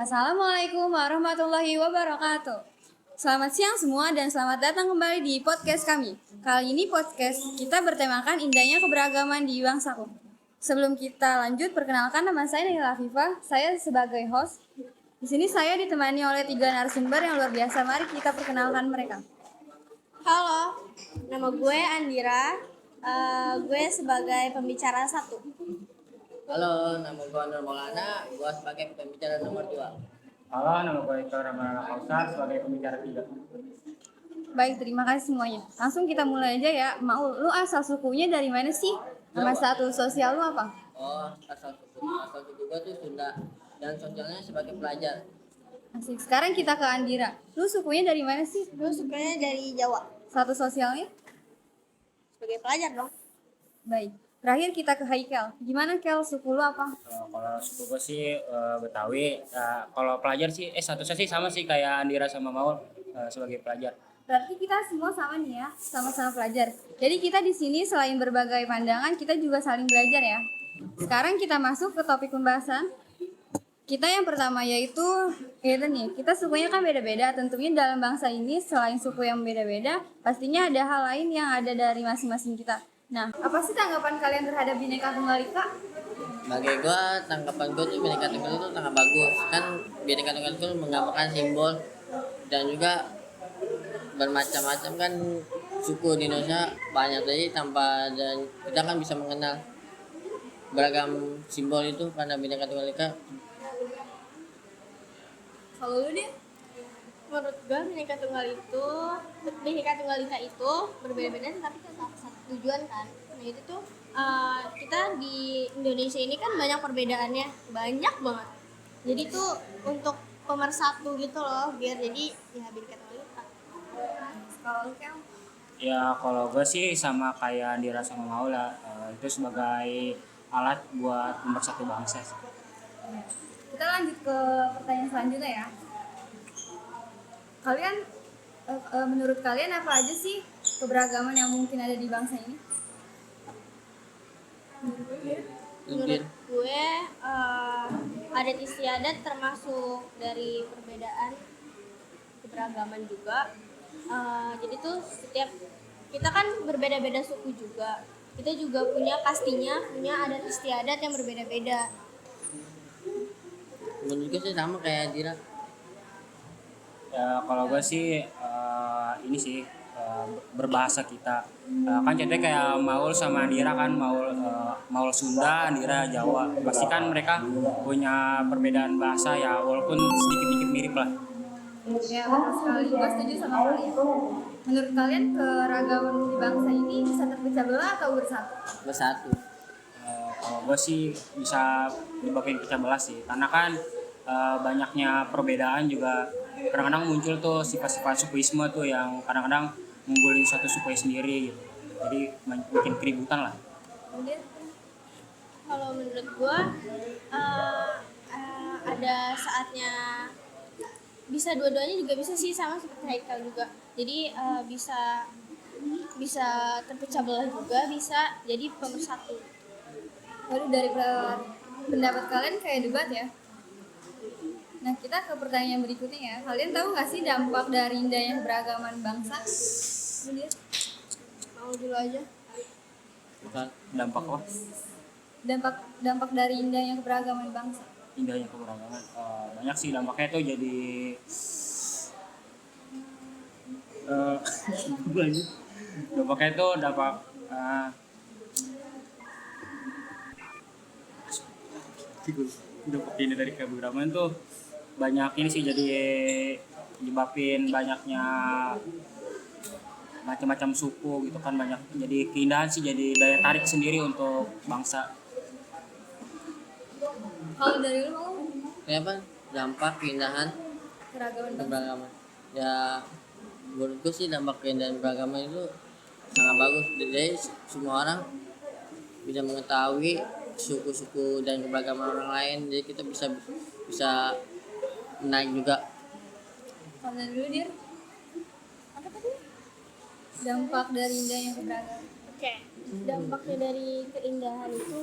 Assalamualaikum warahmatullahi wabarakatuh. Selamat siang semua dan selamat datang kembali di podcast kami. Kali ini podcast kita bertemakan indahnya keberagaman di bangsaku. Sebelum kita lanjut, perkenalkan nama saya Nihila Afifah. Saya sebagai host. Di sini saya ditemani oleh 3 narasumber yang luar biasa. Mari kita perkenalkan mereka. Halo, nama gue Andira. Gue sebagai pembicara 1. Halo, nama gue Nur Maulana, gue sebagai pembicara nomor 2. Halo, nama gue Ito Ramadhan Kausar sebagai pembicara 3. Baik, terima kasih semuanya. Langsung kita mulai aja ya. Mau, lu asal sukunya dari mana sih? Nama status sosial lu apa? Oh, asal suku gue tuh Sunda dan sosialnya sebagai pelajar. Asik. Sekarang kita ke Andira. Lu sukunya dari mana sih? Gue sukanya dari Jawa, Status sosialnya? sebagai pelajar dong. Baik. Terakhir kita ke Haikal. Gimana Kel, suku lu apa? Kalau suku gue sih Betawi. Kalau pelajar sih statusnya sih sama sih kayak Andira sama Maul sebagai pelajar. Berarti kita semua sama nih ya, sama-sama pelajar. Jadi kita di sini selain berbagai pandangan, kita juga saling belajar ya. Sekarang kita masuk ke topik pembahasan. Kita yang pertama yaitu kita sukunya kan beda-beda. Tentunya dalam bangsa ini selain suku yang beda-beda, pastinya ada hal lain yang ada dari masing-masing kita. Nah, apa sih tanggapan kalian terhadap Bhinneka Tunggal Ika? Bagi gue, tanggapan gue tuh Bhinneka Tunggal itu sangat bagus. Kan Bhinneka Tunggal itu menggambarkan simbol dan juga bermacam-macam kan suku di Indonesia banyak, jadi tanpa dan kita kan bisa mengenal beragam simbol itu karena Bhinneka Tunggal Ika. Kalau lu dia? Menurut gue Bhinneka Tunggal Ika itu berbeda-beda tapi tetap satu tujuan kan. Nah itu tuh kita di Indonesia ini kan banyak perbedaannya, banyak banget. Jadi tuh untuk pemersatu gitu loh, biar jadi ya Bhinneka Tunggal Ika. Kalau lu Kel? Ya kalau gue sih sama kayak Andira sama Maul lah. Itu sebagai alat buat mempersatu bangsa. Kita lanjut ke pertanyaan selanjutnya ya. Kalian, menurut kalian apa aja sih keberagaman yang mungkin ada di bangsa ini? Mungkin Gue adat istiadat termasuk dari perbedaan keberagaman juga. Jadi tuh setiap kita kan berbeda-beda suku juga. Kita juga punya adat istiadat yang berbeda-beda. menurut gue sih sama kayak Dira. Ya kalau gue sih ini sih berbahasa kita. Kan contohnya kayak Maul sama Andira kan, Maul Sunda, Andira Jawa. Pasti kan mereka punya perbedaan bahasa ya, walaupun sedikit-sedikit mirip lah. Ya betul sekali, gue setuju sama kalian. Menurut kalian keragaman di bangsa ini bisa terpecah belah atau bersatu? Bersatu. Kalau gue sih bisa dibawain pecah belah sih, karena kan banyaknya perbedaan juga kadang-kadang muncul tuh sifat-sifat sukuisme tuh yang kadang-kadang mengunggulin suatu suku sendiri gitu. Jadi bikin keributan lah. Kemudian Kalau menurut gue ada saatnya bisa dua-duanya juga bisa sih, sama seperti Haikal juga. Jadi bisa terpecah belah juga, bisa jadi pemersatu. baru dari pendapat kalian kayak debat ya. Nah kita ke pertanyaan berikutnya ya. Kalian tahu nggak sih dampak dari indahnya keberagaman bangsa? Kemudian Mau dulu aja. Bukan. Dampak apa? dampak dari indahnya keberagaman bangsa. Indahnya keberagaman. Banyak sih dampaknya tuh jadi dampaknya tuh dampak dampak ini dari keberagaman tuh banyak ini sih, jadi nyebabin banyaknya macam-macam suku gitu kan, banyak jadi keindahan sih, jadi daya tarik sendiri untuk bangsa. Kalau dari lu Kenapa? Dampak keindahan keragaman bangsa. keberagaman. Ya menurut gue sih dampak keindahan beragama itu sangat bagus. Jadi semua orang bisa mengetahui suku-suku dan keberagaman orang lain. Jadi kita bisa menarik juga. Kalau dari lu Dir? Apa tadi? Dampak dari indahnya keberagaman. Oke. dampaknya dari keindahan itu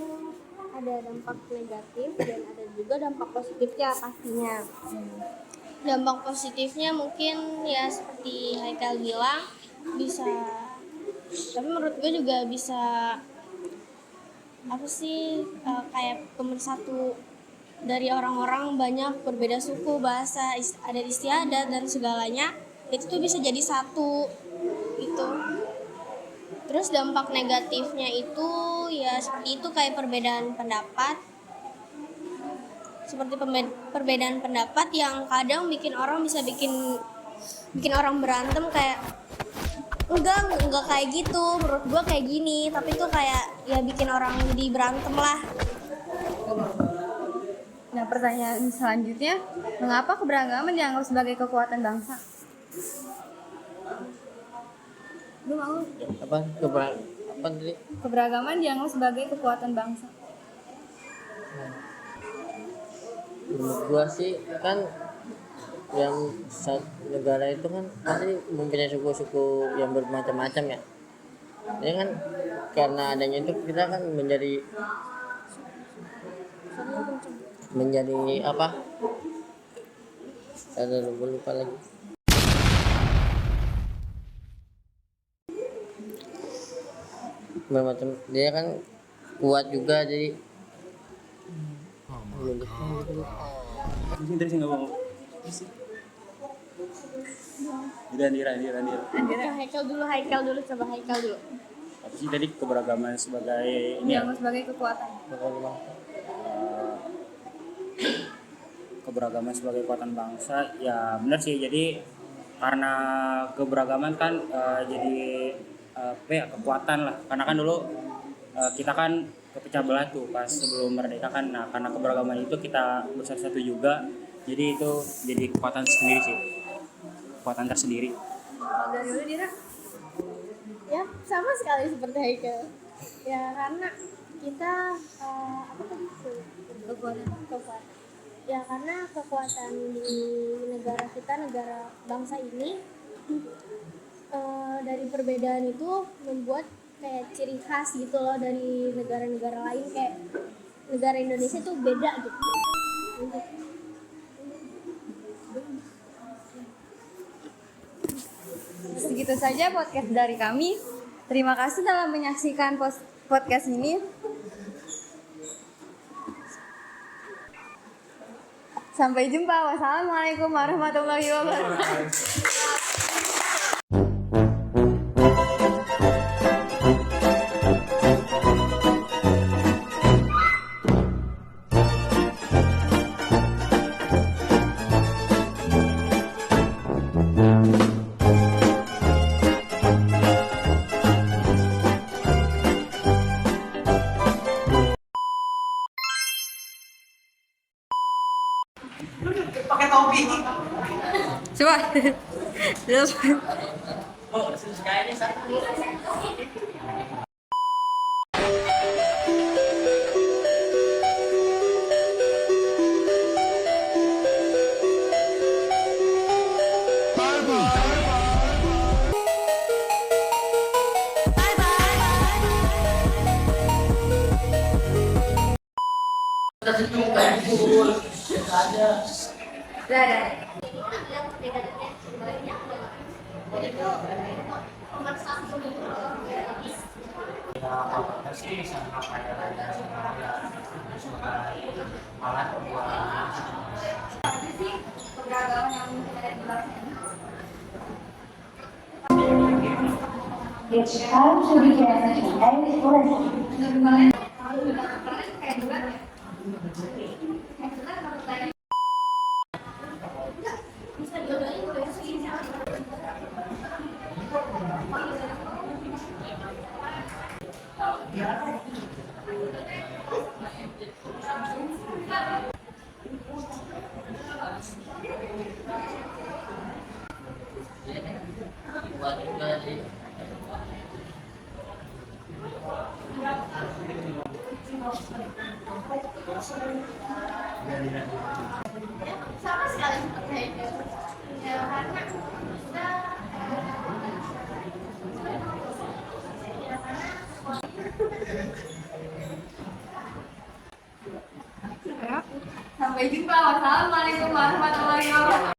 ada dampak negatif dan ada juga dampak positifnya pastinya. Dampak positifnya mungkin ya seperti Haikal bilang bisa, tapi menurut gue juga bisa apa sih kayak pemersatu dari orang-orang banyak berbeda suku, bahasa, adat istiadat dan segalanya itu tuh bisa jadi satu gitu. Terus dampak negatifnya itu ya seperti itu kayak perbedaan pendapat. Seperti perbedaan pendapat yang kadang bikin orang bisa bikin orang berantem kayak enggak kayak gitu, menurut gua kayak gini, tapi itu kayak ya bikin orang jadi berantem lah. Nah, pertanyaan selanjutnya, mengapa keberagaman dianggap sebagai kekuatan bangsa? Lu mau? Apa tadi? Keberagaman dianggap sebagai kekuatan bangsa. Menurut gua sih kan yang negara itu kan pasti mempunyai suku-suku yang bermacam-macam ya. Ini kan karena adanya itu kita kan menjadi apa? Ada lupa lagi. Bermacam, dia kan kuat juga jadi. Terus nggak mau. Andira. Haikal dulu coba Haikal dulu. Apa sih tadi keberagaman sebagai ini ya? Dianggap sebagai kekuatan. Keberagaman sebagai kekuatan bangsa ya benar sih. Jadi karena keberagaman kan jadi kekuatan lah, karena kan dulu kita kan kepecah belah tuh pas sebelum merdeka kan. Nah karena keberagaman itu kita bersatu juga, jadi itu jadi kekuatan sendiri sih, kekuatan tersendiri. Dari dulu Dira? Ya sama sekali seperti Haikal. Ya karena kita apa tadi kekuatan. Ya karena kekuatan di negara kita, negara bangsa ini dari perbedaan itu membuat kayak ciri khas gitu loh dari negara-negara lain, kayak negara Indonesia tuh beda gitu. Segitu saja podcast dari kami. Terima kasih telah menyaksikan podcast ini. Sampai jumpa. Wassalamualaikum warahmatullahi wabarakatuh. Pakai topi. Coba. Terus. It's time to begin today's lesson. Kuat juga sih. Sama sekali seperti itu. Ya karena kita jumpa. Wassalamualaikum warahmatullahi wabarakatuh.